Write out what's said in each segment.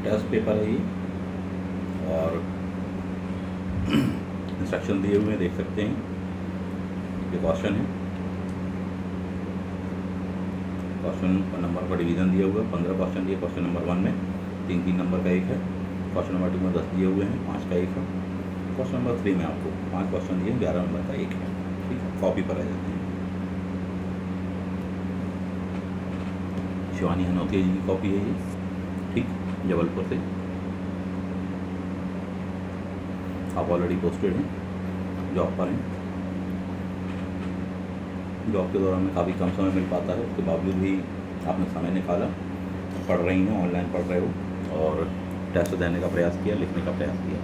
Test paper है ये, और इंस्ट्रक्शन दिए हुए हैं, देख सकते हैं। ये क्वेश्चन है, क्वेश्चन नंबर का डिवीज़न दिया हुआ है, 15 क्वेश्चन दिए क्वेश्चन नंबर 1 में, 3 नंबर का एक है। क्वेश्चन नंबर 2 में 10 दिए हुए हैं, 5 का एक है। क्वेश्चन नंबर 3 में आपको 5 क्वेश्चन दिए, 11 नंबर का एक है। ठीक है, कॉपी पर आ जाते हैं। शिवानी हनौतिया जी की कॉपी है ये, ठीक, जबलपुर से। आप ऑलरेडी पोस्टेड हैं, जॉब पर हैं। जॉब के दौरान में काफ़ी कम समय मिल पाता है, उसके बावजूद भी आपने समय निकाला, पढ़ रही हैं, ऑनलाइन पढ़ रहे हो और टेस्ट देने का प्रयास किया, लिखने का प्रयास किया।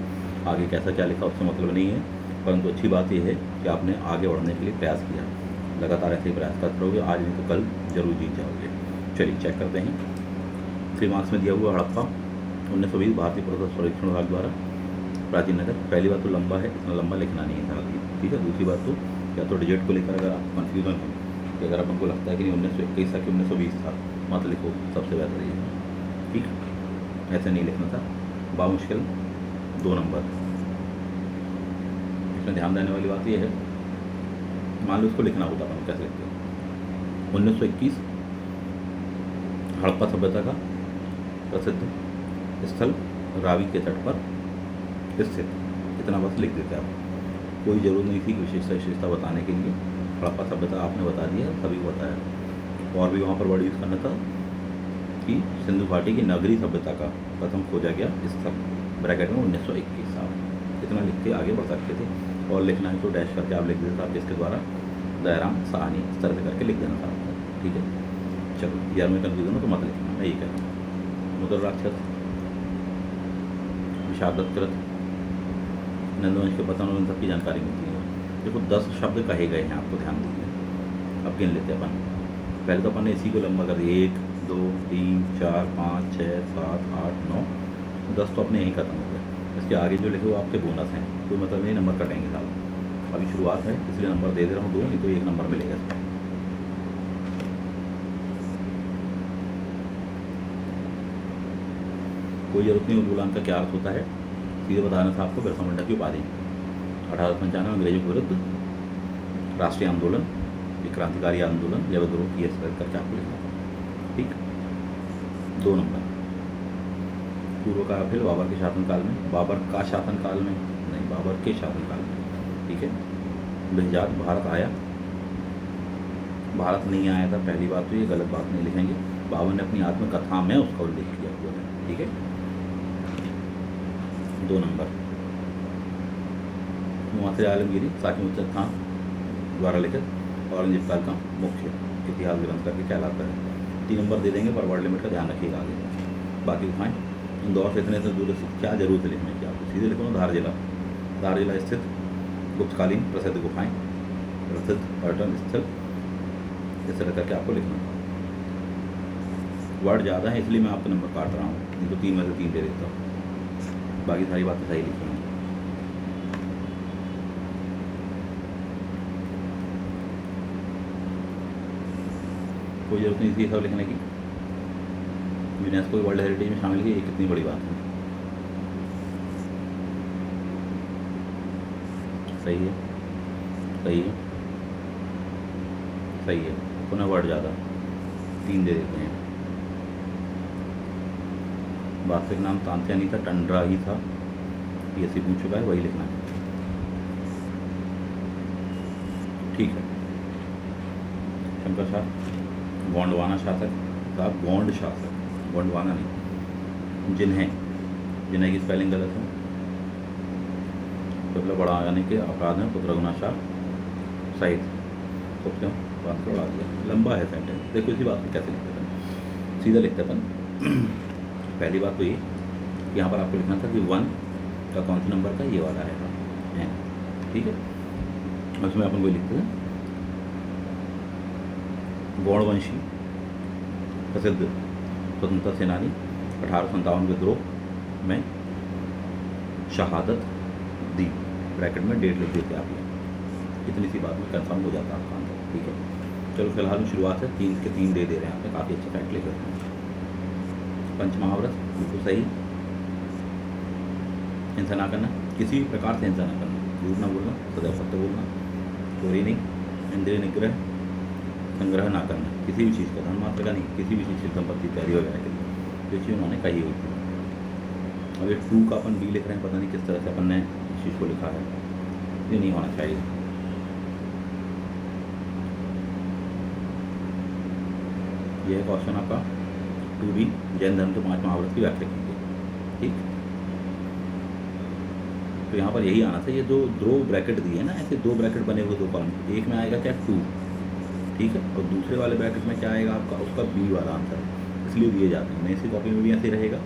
आगे कैसा क्या लिखा उससे मतलब नहीं है, परंतु अच्छी बात यह है कि आपने आगे बढ़ने के लिए प्रयास किया। लगातार ऐसे ही प्रयास करते रहोगे, आज नहीं तो कल जरूर जीत जाओगे। चलिए चेक करते हैं। 3 मार्क्स में दिया हुआ हड़प्पा 1920 भारतीय पुरातत्व सर्वेक्षण विभाग द्वारा, प्राचीन नगर। पहली बात तो लंबा है, इतना लंबा लिखना नहीं है, ठीक है। दूसरी बात तो या तो डिजिट को लेकर अगर आपको कन्फ्यूज़न है कि अगर अपन को लगता है कि नहीं 1921 था कि 1920 था, मत लिखो, सबसे बेहतर ये है, ठीक, ऐसे नहीं लिखना था। बामुश्किल 2 नंबर। इसमें ध्यान देने वाली बात यह है, मान लो उसको लिखना होता है, कैसे लिखते हैं। 1921 हड़प्पा सभ्यता का प्रसिद्ध स्थल रावी के तट पर स्थित, इतना बस लिख देते आप। कोई ज़रूरत नहीं थी कि विशेषता बताने के लिए। हड़प्पा सभ्यता आपने बता दिया, सभी को बताया। और भी वहाँ पर वर्ड यूज़ करना था कि सिंधु घाटी की नगरी सभ्यता का प्रथम खोजा गया स्थल, ब्रैकेट में 1921 साल। इतना लिख के आगे बढ़ सकते थे, और लिखना है तो डैश करके आप लिख देते आप, जिसके द्वारा दयाराम साहनी इस तरह से करके लिख देना था आपको, ठीक है। चलो यार मैं कन्फ्यूजन हो तो मत लिखना, मैं ये कह रहा हूँ। मुद्र राक्षस, विषादत्कृत, नंदवंश के पतन और इन सब की जानकारी मिलती है। देखो 10 शब्द कहे गए हैं, आपको ध्यान दीजिए। अब गिन लेते हैं अपन। पहले तो अपन ने इसी को लंबा कर दिया, 1 2 3 4 5 6 7 8 9 10 तो अपने यहीं खत्म हो गए। इसके आगे जो लिखे वो आपके बोनस हैं, कोई मतलब नहीं, नंबर कटेंगे साहब। अभी शुरुआत है इसलिए नंबर दे रहा हूँ 2, नहीं तो 1 नंबर मिलेगा इसमें। कोई जरूरत नहीं उद्बुलान का क्या अर्थ होता है, सीधे बताना था आपको। बिरसा मुंडा की उपाधि 1895 अंग्रेजों के विरुद्ध राष्ट्रीय आंदोलन, एक क्रांतिकारी आंदोलन या विद्रोह की करके आपको लिखना था, ठीक। 2 नंबर। पूर्व का फिर बाबर के शासनकाल में, बाबर का शासनकाल में नहीं, बाबर के शासनकाल में, ठीक है। बेहजाद भारत आया, भारत नहीं आया था, पहली बात तो ये गलत बात नहीं लिखेंगे। बाबर ने अपनी आत्मकथा में उसका उल्लेख किया हुआ है, ठीक है। 2 नंबर। मुआसिर आलमगीरी साकिब मुर्तज़ा खान द्वारा लिखित औरंगजेब काल का मुख्य इतिहास ग्रंथ करके कहलाता है। 3 नंबर दे देंगे, पर वर्ड लिमिट का ध्यान रखिएगा आगे। बाकी दिखाएँ। इंदौर से इतने से दूर क्या जरूरत है लिखने की, आपको सीधे लिखो ना, धार जिला। धार जिला स्थित गुप्तकालीन प्रसिद्ध गुफाएं, प्रसिद्ध पर्यटन स्थल, इस तरह करके आपको लिखना। वर्ड ज़्यादा है इसलिए मैं आपका नंबर काट रहा हूँ, नहीं तो 3 में से 3 दे देता हूँ। बाकी सारी बातें सही लिखी हैं। कोई जरूरत नहीं थी सब लिखने की। यूनेस्को वर्ल्ड हेरिटेज में शामिल की, ये कितनी बड़ी बात है। सही है, सही है, सही है। पुनः वर्ड ज़्यादा, 3 दे देते हैं। वास्तविक नाम तांत्या नहीं था, टंडरा ही था, पीएससी पूछ चुका है, वही लिखना है, ठीक है। शंकर शाह गोंडवाना शासक था, गोंड शासक, गोंडवाना नहीं। जिन्हें की स्पेलिंग गलत है। मतलब बड़ा आने के अपराध में पुत्र रघुनाथ शाह सहित, तो क्यों बात को बढ़ा दिया, लंबा है सेंटेंस। देखो इसी बात में कैसे लिखते अपन, सीधा लिखते अपन। पहली बात तो ये, यहाँ पर आपको लिखना था कि 1 का कौन सा नंबर का, ये वाला है, ठीक है। उसमें अपन कोई लिखते हैं गौड़वंशी प्रसिद्ध स्वतंत्रता सेनानी, 1857 विद्रोह में शहादत दी, ब्रैकेट में डेट लिख देते आप। इतनी सी बात में कंफर्म हो जाता है आपका आंसर, ठीक है। चलो फिलहाल में शुरुआत है, 3 के 3 दे रहे हैं आपने, काफ़ी अच्छा फैक्ट लिख रहे हैं। पंचमहाव्रत बिल्कुल सही, हिंसा ना करना, किसी भी प्रकार से हिंसा ना करना, झूठ ना बोलना, सदैव सत्य बोलना, चोरी नहीं, इंद्रिय निग्रह, संग्रह ना करना किसी भी चीज़ का, धन मात्र का नहीं, किसी भी चीज़ की संपत्ति तैयारी वगैरह के लिए, ये चीज़ उन्होंने कही हुई थी। अब ये 2 का अपन बी लिख रहे हैं, पता नहीं किस तरह से अपन ने इस चीज़ को लिखा है, ये नहीं होना चाहिए। यह है क्वेश्चन आपका 2B, जैन धर्म के 5 महाव्रत की व्याख्या कीजिए। ठीक, तो यहाँ पर यही आना था। ये जो 2 ब्रैकेट दिए हैं ना, ऐसे 2 ब्रैकेट बने हुए 2 कॉलम, एक में आएगा क्या 2, ठीक है, और दूसरे वाले ब्रैकेट में क्या आएगा आपका, उसका बी वाला आंसर, इसलिए दिए जाते हैं। इसी कॉपी में भी ऐसे रहेगा,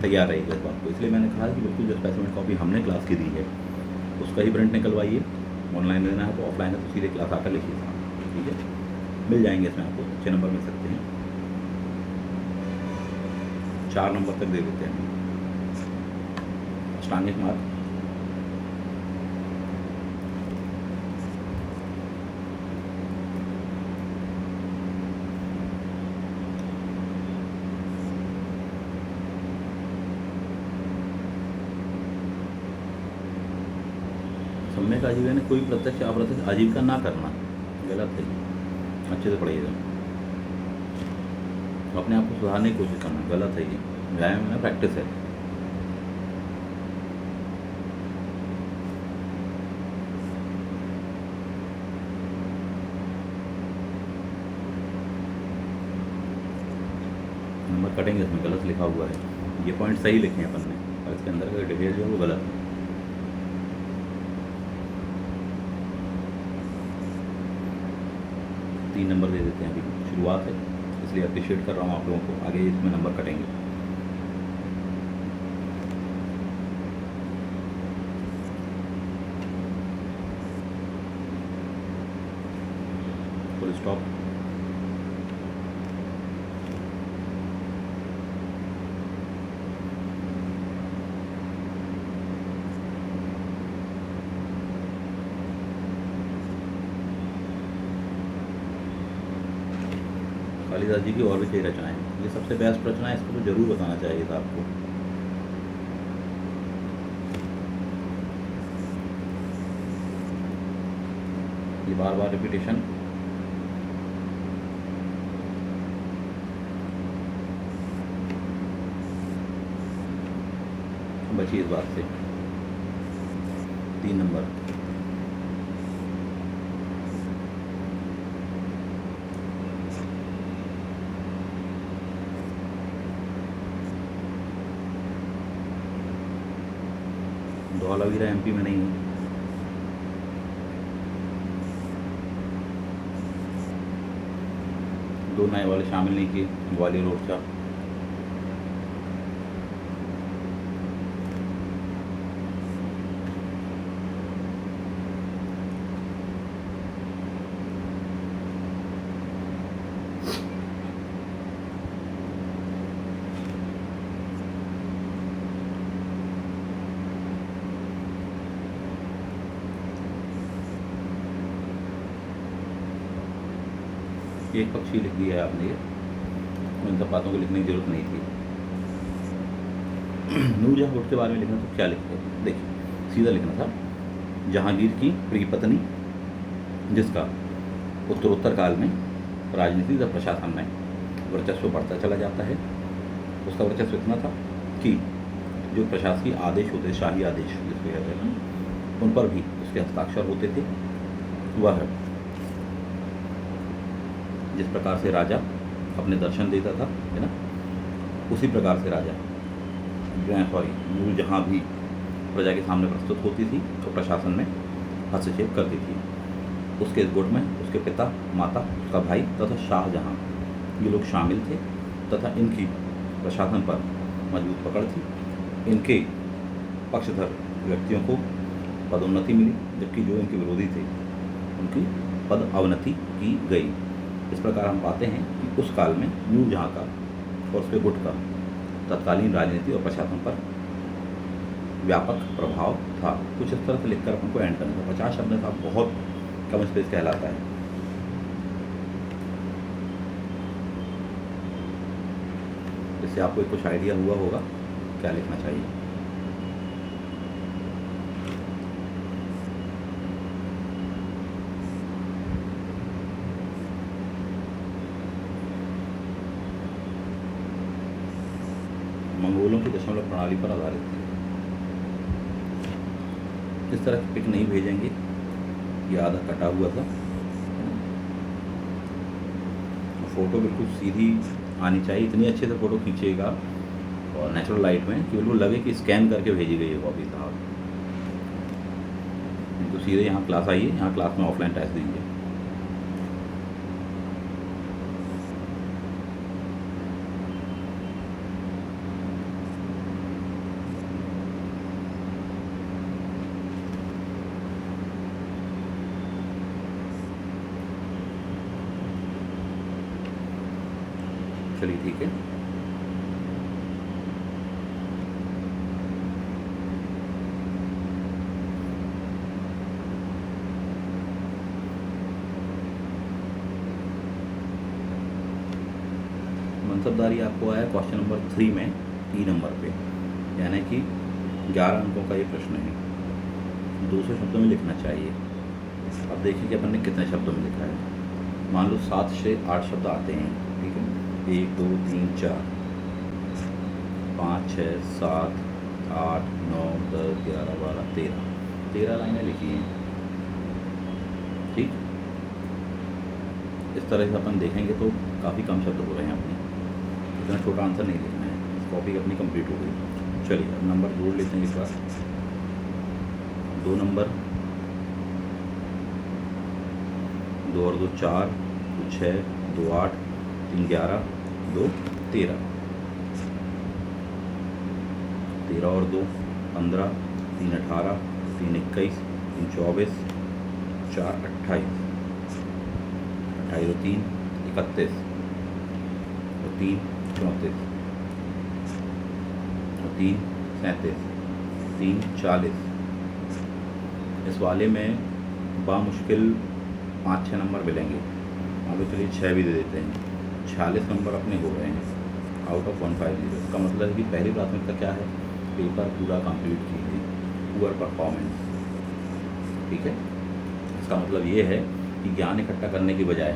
तैयार रहेगा इस बात को। इसलिए मैंने कहा कि बिल्कुल जो स्पेसिमेंट कॉपी हमने क्लास की दी है उसका ही प्रिंट निकलवाइए। ऑनलाइन लेना है तो ऑफलाइन है तो सीधे क्लास आकर लिखिए साहब, ठीक है, मिल जाएंगे इसमें आपको अच्छे नंबर मिल सकते हैं। 4 नंबर तक दे देते हैं। अष्टांगिक मार्ग, सम्यक आजीविका ने कोई प्रत्यक्ष अप्रत्यक्ष आजीविका ना करना, गलत है, अच्छे से पढ़िएगा। अपने आप को सुधारने की कोशिश करना, गलत है ये, व्यायाम है ना, प्रैक्टिस है। नंबर कटेंगे इसमें, गलत लिखा हुआ है, ये पॉइंट सही लिखे हैं अपन ने, और इसके अंदर का डिटेल जो है वो गलत है। तीन नंबर दे देते हैं, अभी शुरुआत है इसलिए अप्रिशिएट कर रहा हूँ आप लोगों को, आगे इसमें नंबर कटेंगे। Full stop. कालिदास जी की और भी कई रचनाएं, ये सबसे बेस्ट रचना है, इसको तो जरूर बताना चाहिए था आपको। ये बार बार रिपीटेशन, बची इस बात से। 3 नंबर, धौलावीरा एमपी में नहीं है। दो नए वाले शामिल नहीं किए, ग्वालियर ओरछा। एक पक्षी लिख दिया है आपने, ये इन सब बातों को लिखने की जरूरत नहीं थी। नूरजहाँ के बारे में लिखना तो क्या लिखते हैं, देखिए सीधा लिखना था, जहांगीर की प्रिय पत्नी जिसका उत्तरोत्तर काल में राजनीति तथा प्रशासन में वर्चस्व बढ़ता चला जाता है। उसका वर्चस्व इतना था कि जो प्रशासकीय आदेश होते, शाही आदेश जिसको कहते हैं ना, उन पर भी उसके हस्ताक्षर होते थे। वह जिस प्रकार से राजा अपने दर्शन देता था, है ना, उसी प्रकार से राजा नूरजहाँ भी प्रजा के सामने प्रस्तुत होती थी तो प्रशासन में हस्तक्षेप करती थी। उसके इस गुट में उसके पिता, माता, उसका भाई तथा शाहजहाँ ये लोग शामिल थे तथा इनकी प्रशासन पर मजबूत पकड़ थी। इनके पक्षधर व्यक्तियों को पदोन्नति मिली, जबकि जो इनके विरोधी थे उनकी पद अवनति की गई। इस प्रकार हम पाते हैं कि उस काल में नूरजहाँ का और उसके गुट का तत्कालीन राजनीति और प्रशासन पर व्यापक प्रभाव था। कुछ इस तरह से लिखकर अपन को एंड करना था। 50 शब्द था, बहुत कम स्पेस कहलाता है। इससे आपको कुछ आइडिया हुआ होगा क्या लिखना चाहिए। मंगोलों की दशमलव प्रणाली पर आधारित थी। इस तरह की पिक नहीं भेजेंगे, ये आधा कटा हुआ था। फ़ोटो बिल्कुल सीधी आनी चाहिए, इतनी अच्छे से फ़ोटो खींचिएगा और नेचुरल लाइट में कि बिल्कुल लगे कि स्कैन करके भेजी गई है कॉपी साहब। तो सीधे यहाँ क्लास आइए, यहाँ क्लास में ऑफलाइन टेस्ट दीजिए। चलिए ठीक है। मनसबदारी आपको आया क्वेश्चन नंबर 3 में 3 नंबर पे, यानी कि 11 अंकों का ये प्रश्न है। 200 शब्दों में लिखना चाहिए। अब देखिए कि अपन ने कितने शब्दों में लिखा है। मान लो 7 से 8 शब्द आते हैं, ठीक है। 1 2 3 4 5 6 7 8 9 10 11 12 13 लाइनें लिखी हैं, ठीक। इस तरह से अपन देखेंगे तो काफ़ी कम शब्द हो रहे हैं अपने, इतना छोटा आंसर नहीं लिखना है। कॉपी अपनी कंप्लीट हो गई। चलिए अब नंबर जोड़ लेते हैं इस बार। 2 नंबर, 2 और 2 4, 2 6, 2 8, 3 11, 2 13, 13 और 2 15, 3 18, 3 21, 3 24, 4 28, 28 और 3 31 और 3 34 और 3 37, 3 40। इस वाले में बामुश्किल 5-6 नंबर मिलेंगे। मान लो चलिए 6 भी दे देते हैं। 46 नंबर अपने हो गए हैं आउट ऑफ 150। इसका मतलब है कि पहली प्राथमिकता क्या है, पेपर पूरा कंप्लीट कीजिए, पुअर परफॉर्मेंस, ठीक है। इसका मतलब ये है कि ज्ञान इकट्ठा करने की बजाय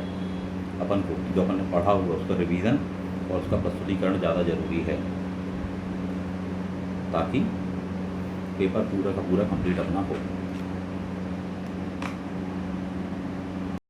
अपन को जो अपन ने पढ़ा हुआ उसका रिवीजन और उसका प्रस्तुतिकरण ज़्यादा ज़रूरी है, ताकि पेपर पूरा का पूरा कंप्लीट अपना हो।